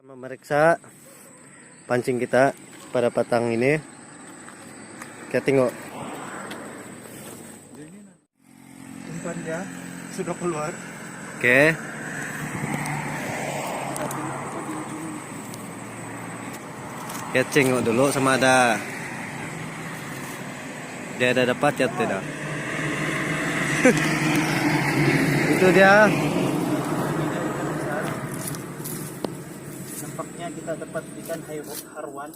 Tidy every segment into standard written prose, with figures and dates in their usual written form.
Memeriksa pancing kita pada patang ini. Kita tengok umpannya sudah keluar. Oke. Kita tengok dulu sama ada dia ada dapat ya tidak. Itu dia. Nampaknya kita dapat ikan harwan.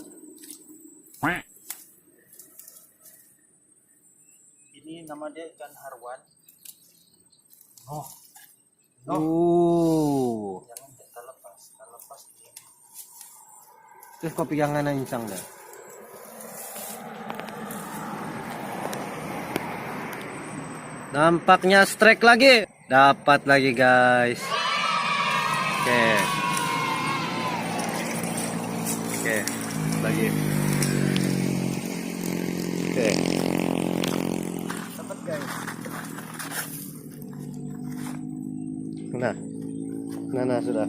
Ini nama dia ikan harwan. Oh. Jangan kita lepas dia. Terus kau pegangan na insang dah. Nampaknya strike lagi. Dapat lagi guys. Oke. Oke, lagi. Oke. Dapat guys. Nah sudah.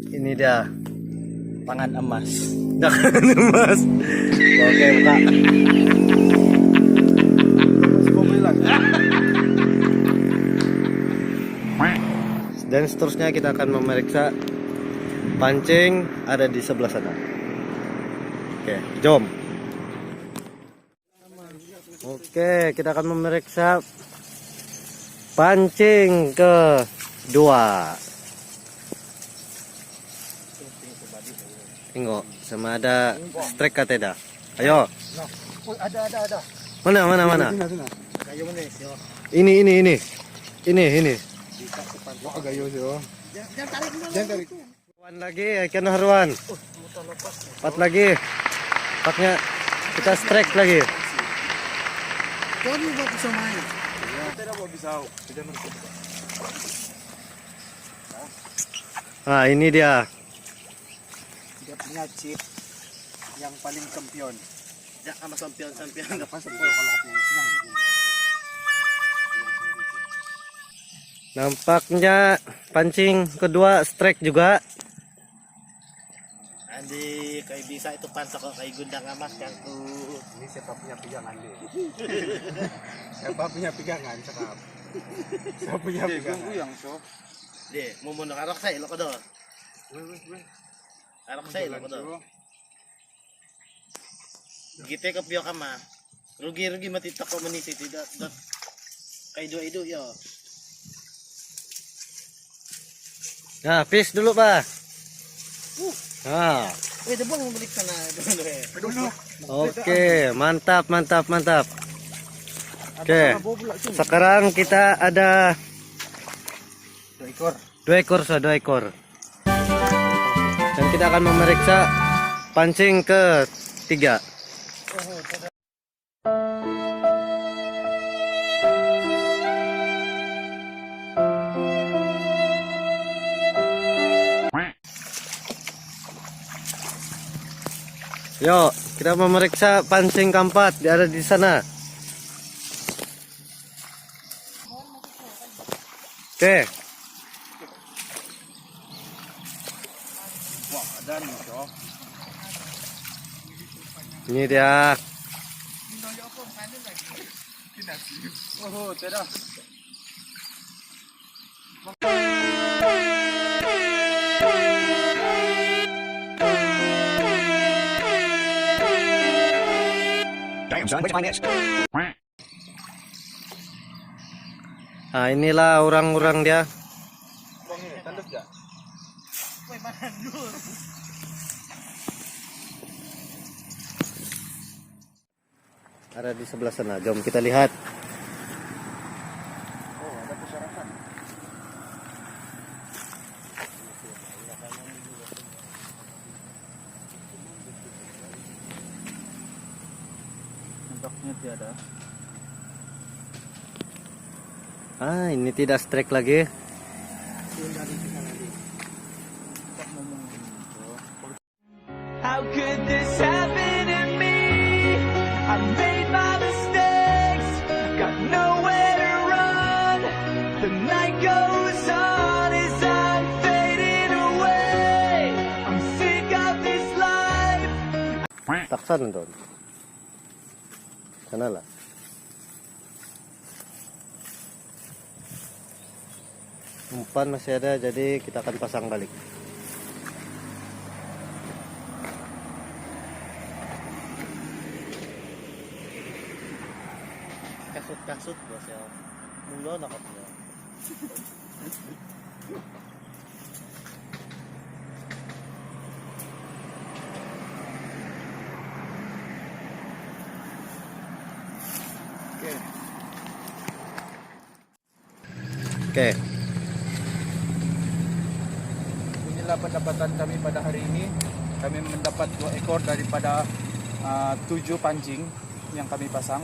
Ini dia. Tangan emas. Tangan emas. Oke, buka. Dan seterusnya kita akan memeriksa pancing ada di sebelah sana. Oke, jom. Oke, kita akan memeriksa pancing kedua. Tengok, sama ada strike kah tidak? Ayo. Oh, ada. Mana? Kayu mana sih? Ini. Wah, kayu sih. Jangan tarik. Harwan lagi, ikan harwan. 4 lagi. 4-nya kita strike lagi. Kau ni buat pisau main. Kita dah buat pisau. Nah, ini dia. Dia punya chip yang paling kampion. Ya, sama sampion Enggak pas kalau kampion siang. Nampaknya pancing kedua strike juga. Andi kay bisa itu pansa ko kay gundang amas yang ku. Ini siapa punya pegangan dia? Siapa punya pegangan cakap? Siapa punya pegangan? Yang so. Di, mumunong arok sa ilo ko do. Arok sa ilo ko do. Gite ko piyo ka ma. Rugi matitak ko manisi tidak dot. Kay do ido yo. Nah, fish dulu, Pak. Nah. Pwede bang balik sana dulu. Oke, mantap. Oke. Sekarang kita ada 2 ekor. 2 ekor. Dan kita akan memeriksa pancing ketiga. Yuk, kita memeriksa pancing keempat, dia ada di sana. Oke. Wah, ada nih, so. Ini dia. Oh, tidak. Nah, inilah orang-orang dia. Tandus gak? Ada di sebelah sana. Jom kita lihat. Oh, ada persyaratan. Nampaknya tiada. Ini tidak strike lagi. How could this happen to me? I made my mistakes, got nowhere to run. The night goes on as I'm fading away. letak sana Don. Sana lah. Umpan masih ada, jadi kita akan pasang balik. Kasut-kasut bos ya. Mula nak kapyo. Oke. Inilah pendapatan kami pada hari ini. Kami mendapat 2 ekor daripada 7 pancing yang kami pasang.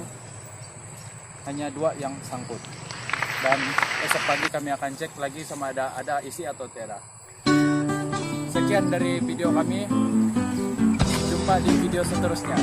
Hanya 2 yang sangkut. Dan esok pagi kami akan cek lagi sama ada isi atau tidak. Sekian dari video kami. Jumpa di video seterusnya.